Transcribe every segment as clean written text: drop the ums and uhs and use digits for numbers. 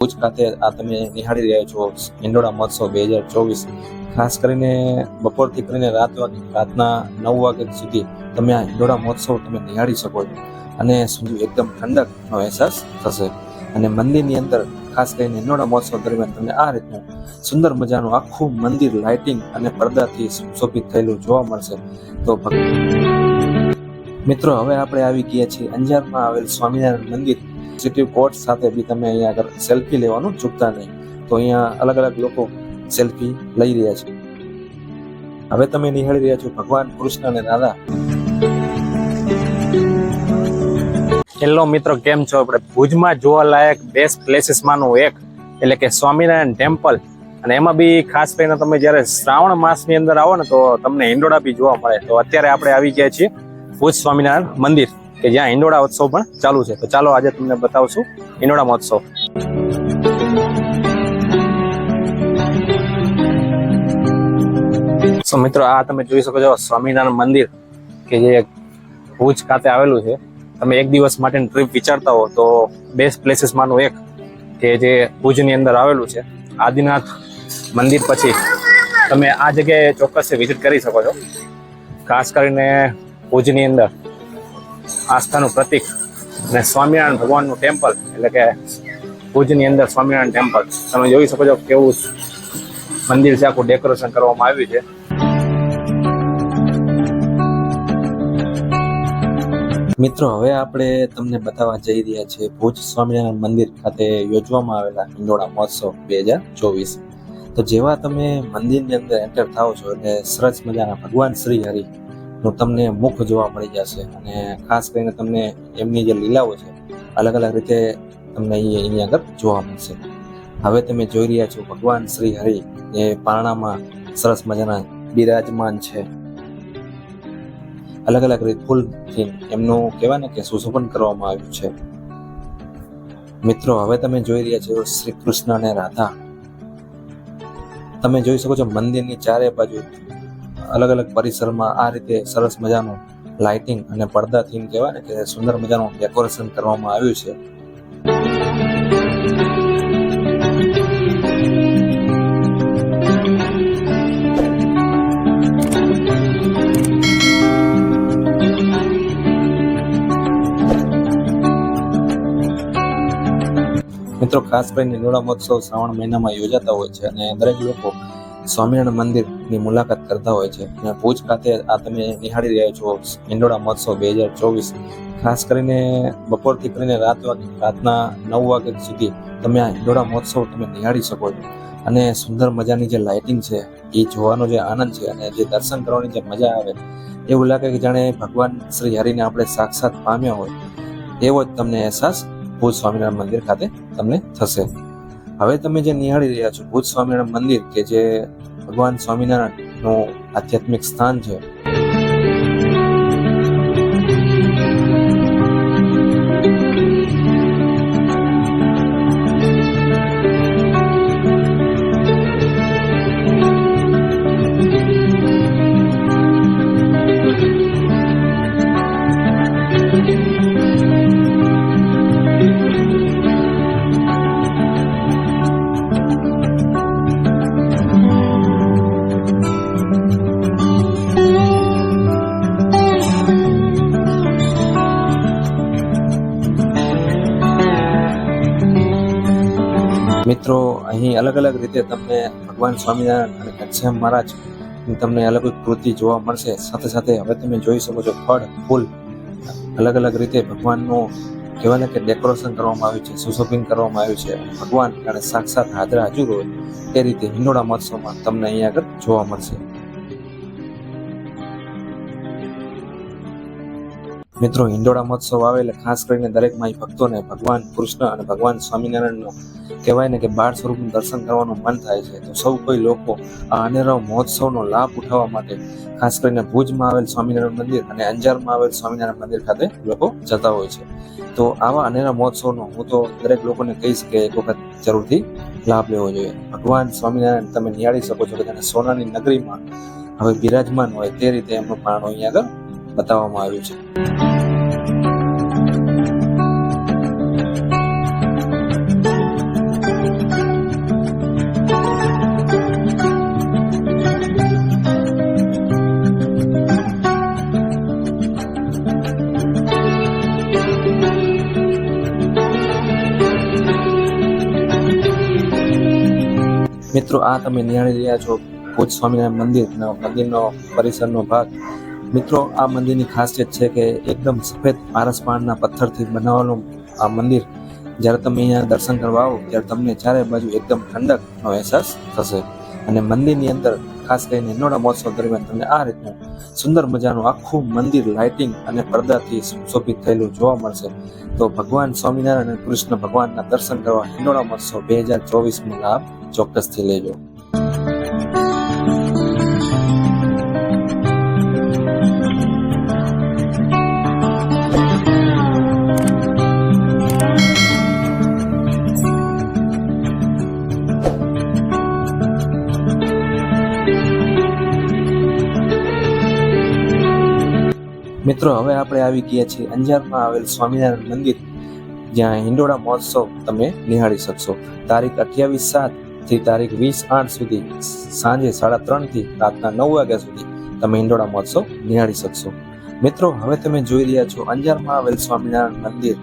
ભુજ ખાતે આ તમે નિહાળી રહ્યા છો હિંડોળા મહોત્સવ 2024. ખાસ કરીને બપોરથી કરીને રાતના 9 વાગ્યા સુધી તમે આ હિંડોળા મહોત્સવ તમે નિહાળી શકો છો અને એકદમ ઠંડકનો અહેસાસ થશે. અને મંદિરની અંદર ખાસ કરીને હિંડોળા મહોત્સવ દરમિયાન તમને આ રીતનું સુંદર મજાનું આખું મંદિર લાઇટિંગ અને પડદાથી સુશોભિત થયેલું જોવા મળશે. તો મિત્રો, હવે આપણે આવી ગયા છીએ અંજારમાં આવેલ સ્વામિનારાયણ મંદિર સિટી કોર્ટ સાથે બી તમે અહીંયા આગળ સેલ્ફી લેવાનું ચૂકતા નહીં. તો અહીંયા અલગ અલગ લોકો સેલ્ફી લઈ રહ્યા છે. હવે તમે નિહાળી રહ્યા છો ભગવાન કૃષ્ણ અને રાધા. હેલો મિત્રો, કેમ છો? આપણે ભુજમાં જોવાલાયક બેસ્ટ પ્લેસીસમાંનું એક એટલે કે સ્વામિનારાયણ ટેમ્પલ, અને એમાં બી ખાસ કરીને તમે જ્યારે શ્રાવણ માસની અંદર આવો ને તો તમને હિંડોળા બી જોવા મળે. તો અત્યારે આપણે આવી ગયા છીએ ભુજ સ્વામિનારાયણ મંદિર કે જ્યાં હિંડોળા ઉત્સવ પણ ચાલુ છે. તો ચાલો આજે તમને બતાવશું હિંડોળા મહોત્સવ. તો મિત્રો, આ તમે જોઈ શકો છો સ્વામિનારાયણ મંદિર કે જે ભુજ ખાતે આવેલું છે. તમે એક દિવસ માટેની ટ્રીપ વિચારતા હો તો બેસ્ટ પ્લેસીસમાંનું એક કે જે ભુજની અંદર આવેલું છે આદિનાથ મંદિર, પછી તમે આ જગ્યાએ ચોક્કસ વિઝિટ કરી શકો છો. ખાસ કરીને ભુજની અંદર આસ્થાનું પ્રતીક અને સ્વામિનારાયણ ભગવાનનું ટેમ્પલ એટલે કે ભુજની અંદર સ્વામિનારાયણ ટેમ્પલ તમે જોઈ શકો છો કેવું મંદિર છે, આખું ડેકોરેશન કરવામાં આવ્યું છે. મિત્રો, હવે આપણે તમને બતાવવા જઈ રહ્યા છીએ ભુજ સ્વામિનારાયણ મંદિર ખાતે યોજવામાં આવેલા હિંડોળા મહોત્સવ 2024. તો જેવા તમે મંદિરની અંદર એન્ટર થાઓ છો એટલે સરસ મજાના ભગવાન શ્રી હરિ નું તમને મુખ જોવા મળી જશે. અને ખાસ કરીને તમને એમની જે લીલાઓ છે અલગ અલગ રીતે તમને અહીંયા આગળ જોવા મળશે. હવે તમે જોઈ રહ્યા છો ભગવાન શ્રી હરિ એ પારણામાં સરસ મજાના બિરાજમાન છે. અલગ અલગ રીત ફૂલથી એમનું કહેવાય ને કે સુશોભન કરવામાં આવ્યું છે. મિત્રો, હવે તમે જોઈ રહ્યા છો શ્રી કૃષ્ણ અને રાધા. તમે જોઈ શકો છો મંદિરની ચારે બાજુ અલગ અલગ પરિસરમાં આ રીતે સરસ મજાનું લાઇટિંગ અને પડદાથી કહેવાય ને કે સુંદર મજાનું ડેકોરેશન કરવામાં આવ્યું છે. મિત્રો, ખાસ કરીને હિંડોળા મહોત્સવ શ્રાવણ મહિનામાં યોજાતા હોય છે અને દરેક લોકો સ્વામિનારાયણ મંદિરની મુલાકાત કરતા હોય છે. અને ભુજ ખાતે આ તમે નિહાળી રહ્યા છો હિંડોળા મહોત્સવ 2024. ખાસ કરીને બપોરથી કરીને રાતના 9 વાગ્યા સુધી તમે આ હિંડોળા મહોત્સવ તમે નિહાળી શકો છો. અને સુંદર મજાની જે લાઇટિંગ છે એ જોવાનો જે આનંદ છે અને જે દર્શન કરવાની જે મજા આવે એવું લાગે કે જાણે ભગવાન શ્રી હરિને આપણે સાક્ષાત પામ્યા હોય એવો જ તમને અહેસાસ ભુજ સ્વામિનારાયણ મંદિર ખાતે તમને થશે. હવે તમે જે નિહાળી રહ્યા છો ભુજ સ્વામિનારાયણ મંદિર કે જે ભગવાન સ્વામિનારાયણનું આધ્યાત્મિક સ્થાન છે. મિત્રો, અહીં અલગ અલગ રીતે તમને ભગવાન સ્વામિનારાયણ અને ઘનશ્યામ મહારાજ તમને અલગ અલગ કૃતિ જોવા મળશે. સાથે સાથે હવે તમે જોઈ શકો છો ફળ ફૂલ અલગ અલગ રીતે ભગવાનનું કહેવાય ને કે ડેકોરેશન કરવામાં આવ્યું છે, સુશોભન કરવામાં આવ્યું છે. ભગવાન અને સાક્ષાત હાજર હોય એ રીતે હિંડોળા મહોત્સવમાં તમને અહીંયા આગળ જોવા મળશે. મિત્રો, હિંડોળા મહોત્સવ આવે એટલે ખાસ કરીને દરેક માઈ ભક્તોને ભગવાન કૃષ્ણ અને ભગવાન સ્વામિનારાયણનો કહેવાય ને કે બાળ સ્વરૂપનું દર્શન કરવાનું મન થાય છે. તો સૌ કોઈ લોકો આ અનેરો મહોત્સવનો લાભ ઉઠાવવા માટે ખાસ કરીને ભુજમાં આવેલ સ્વામિનારાયણ મંદિર અને અંજારમાં આવેલ સ્વામિનારાયણ મંદિર ખાતે લોકો જતા હોય છે. તો આવા અનેરા મહોત્સવનો હું તો દરેક લોકોને કહીશ કે એક વખત જરૂરથી લાભ લેવો જોઈએ. ભગવાન સ્વામિનારાયણ તમે નિહાળી શકો છો કે તેને સોનાની નગરીમાં હવે બિરાજમાન હોય તે રીતે એમનું પારણું અહીંયા આગળ બતાવવામાં આવ્યું છે. મિત્રો, આ તમે નિહાળી રહ્યા છો ભુજ સ્વામિનારાયણ મંદિરનો પરિસરનો ભાગ. મિત્રો, આ મંદિરની ખાસિયત છે કે એકદમ સફેદ પારસપાણના પથ્થરથી બનાવેલું આ મંદિર. જ્યારે તમે અહીંયા દર્શન કરવા આવો ત્યારે તમને ચારે બાજુ એકદમ ઠંડકનો અહેસાસ થશે. અને મંદિરની અંદર ખાસ કરીને હિંડોળા મહોત્સવ દરમિયાન તમને આ રીતનું સુંદર મજાનું આખું મંદિર લાઇટિંગ અને પડદાથી સુશોભિત થયેલું જોવા મળશે. તો ભગવાન સ્વામિનારાયણ અને કૃષ્ણ ભગવાનના દર્શન કરવા હિંડોળા મહોત્સવ 2024નો લાભ ચોક્કસથી લેજો. મિત્રો, હવે આપણે આવી ગયા છીએ અંજારમાં આવેલ સ્વામિનારાયણ મંદિર, જ્યાં હિંડોળા મહોત્સવ તમે નિહાળી શકશો. તારીખ 28/7 થી તારીખ 20/8 સુધી સાંજે 3:30 થી રાતના 9 વાગ્યા સુધી તમે હિંડોળા મહોત્સવ નિહાળી શકશો. મિત્રો, હવે તમે જોઈ રહ્યા છો અંજારમાં આવેલ સ્વામિનારાયણ મંદિર.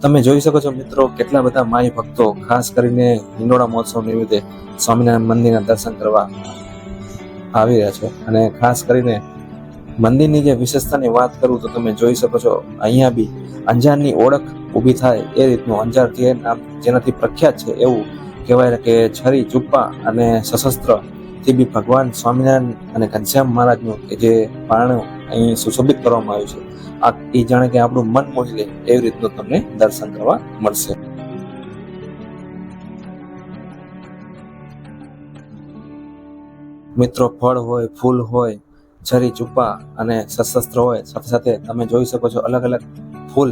તમે જોઈ શકો છો મિત્રો, કેટલા બધા માઈ ભક્તો ખાસ કરીને હિંડોળા મહોત્સવ નિમિત્તે સ્વામિનારાયણ મંદિરના દર્શન કરવા આવી રહ્યા છે. અને ખાસ કરીને મંદિરની જે વિશેષતાની વાત કરું તો તમે જોઈ શકો છો, અહીંયા બી અંજારની ઓળખ ઊભી થાય એ રીતનું અંજાર જે નામ જેનાથી પ્રખ્યાત છે એવું કહેવાય કે છરી, ચુપ્પા અને સશસ્ત્રથી બી ભગવાન સ્વામિનારાયણ અને ઘનશ્યામ મહારાજનું કે જે પારણું અહીં સુશોભિત કરવામાં આવ્યું છે, એ જાણે કે આપણું મન મોહી લે એવી રીતનું તમને દર્શન કરવા મળશે. મિત્રો, ફળ હોય, ફૂલ હોય, છરી, ચુપ્પા અને સશસ્ત્ર હોય, સાથે સાથે તમે જોઈ શકો છો અલગ અલગ ફૂલ,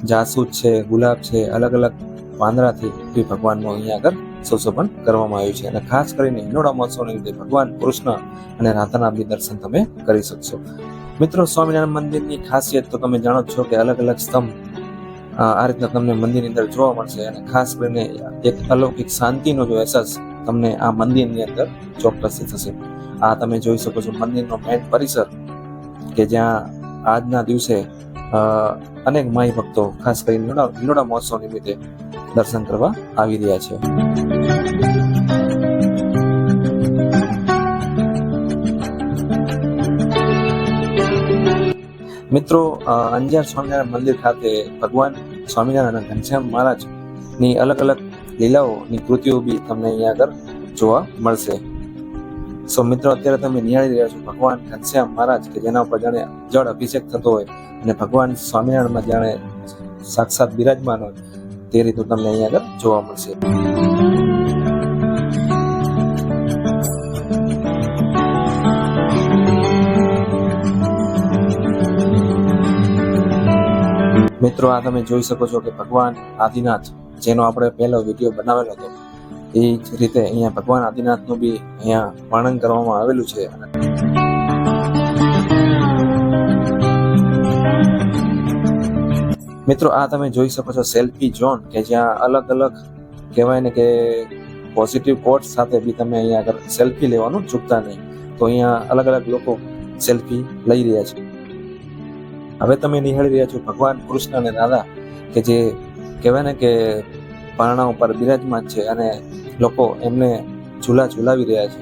જાસૂદ છે, ગુલાબ છે, અલગ અલગ પાંદડાથી બી ભગવાનનું અહીંયા આગળ સુશોભન કરવામાં આવ્યું છે. અને ખાસ કરીને હિંડોળા મહોત્સવની રીતે ભગવાન કૃષ્ણ અને રાધાના બી દર્શન તમે કરી શકશો. મિત્રો, સ્વામિનારાયણ મંદિરની ખાસિયત તો તમે જાણો છો કે અલગ અલગ સ્તંભ આ રીતના તમને મંદિરની અંદર જોવા મળશે. અને ખાસ કરીને એક અલૌકિક શાંતિનો જો અહેસાસ તમને આ મંદિરની અંદર ચોક્કસથી થશે. આ તમે જોઈ શકો છો મંદિરનો મેઇન પરિસર કે જ્યાં આજના દિવસે અનેક માઈ ભક્તો ખાસ કરીને હિંડોળા મહોત્સવ નિમિત્તે દર્શન કરવા આવી રહ્યા છે. મિત્રો, અંજાર સ્વામિનારાયણ મંદિર ખાતે ભગવાન સ્વામિનારાયણ અને ઘનશ્યામ મહારાજની અલગ અલગ લીલાઓની કૃતિઓ બી તમને અહીંયા આગળ જોવા મળશે. મિત્રો, અત્યારે તમે નિહાળી રહ્યા છો ભગવાન ઘનશ્યામ મહારાજ કે જેના ઉપર જાણે જળ અભિષેક થતો હોય અને ભગવાન સ્વામિનારાયણમાં જાણે સાક્ષાત બિરાજમાન હોય તે રીતનું તમને અહીંયા આગળ જોવા મળશે. મિત્રો, આ તમે જોઈ શકો છો કે ભગવાન આદિનાથ, જેનો આપણે પહેલો વિડીયો બનાવેલો હતો, એ જ રીતે અહીંયા ભગવાન આદિનાથનું બી અહીંયા વર્ણન કરવામાં આવેલું છે. મિત્રો, આ તમે જોઈ શકો છો સેલ્ફી ઝોન કે જ્યાં અલગ અલગ કહેવાય ને કે પોઝિટિવ કોટ સાથે બી તમે અહીંયા આગળ સેલ્ફી લેવાનું ચૂકતા નહીં. તો અહીંયા અલગ અલગ લોકો સેલ્ફી લઈ રહ્યા છે. હવે તમે નિહાળી રહ્યા છો ભગવાન કૃષ્ણ અને રાધા કે જે કહેવાય ને કે પારણા ઉપર બિરાજમાન છે અને લોકો એમને ઝુલાવી રહ્યા છે.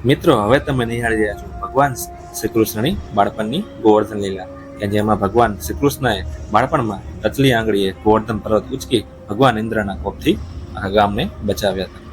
મિત્રો, હવે તમે નિહાળી રહ્યા છો ભગવાન શ્રી કૃષ્ણની બાળપણની ગોવર્ધન લીલા કે જેમાં ભગવાન શ્રી કૃષ્ણએ બાળપણમાં ટચલી આંગળીએ ગોવર્ધન પર્વત ઉચકી ભગવાન ઇન્દ્રના કોપથી આ ગામને બચાવ્યા હતા.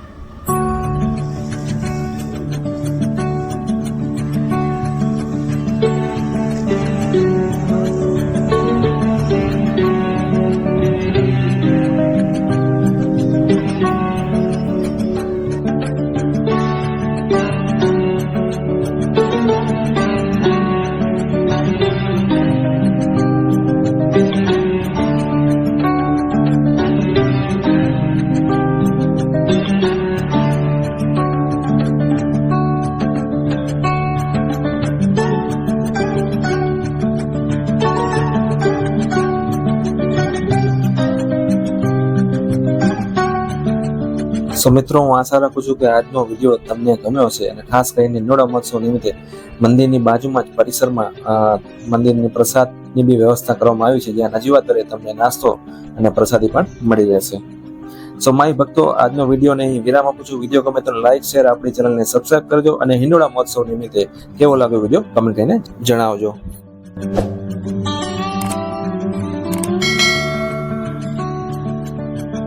સો મિત્રો, હું આશા રાખું છું કે આજનો વિડીયો તમને ગમ્યો હશે અને ખાસ કરીને હિંડોળા મહોત્સવ નિમિત્તે મંદિરની બાજુમાં જ પરિસરમાં મંદિરની પ્રસાદની બી વ્યવસ્થા કરવામાં આવી છે, જ્યાં નજીવા દરે તમને નાસ્તો અને પ્રસાદી પણ મળી રહેશે. સો માય ભક્તો, આજનો વિડીયોને અહીં વિરામ આપું છું. વિડીયો ગમે તો લાઈક શેર આપણી ચેનલને સબસ્ક્રાઇબ કરજો અને હિંડોળા મહોત્સવ નિમિત્તે કેવો લાગ્યો વિડીયો કમેન્ટ કરીને જણાવજો.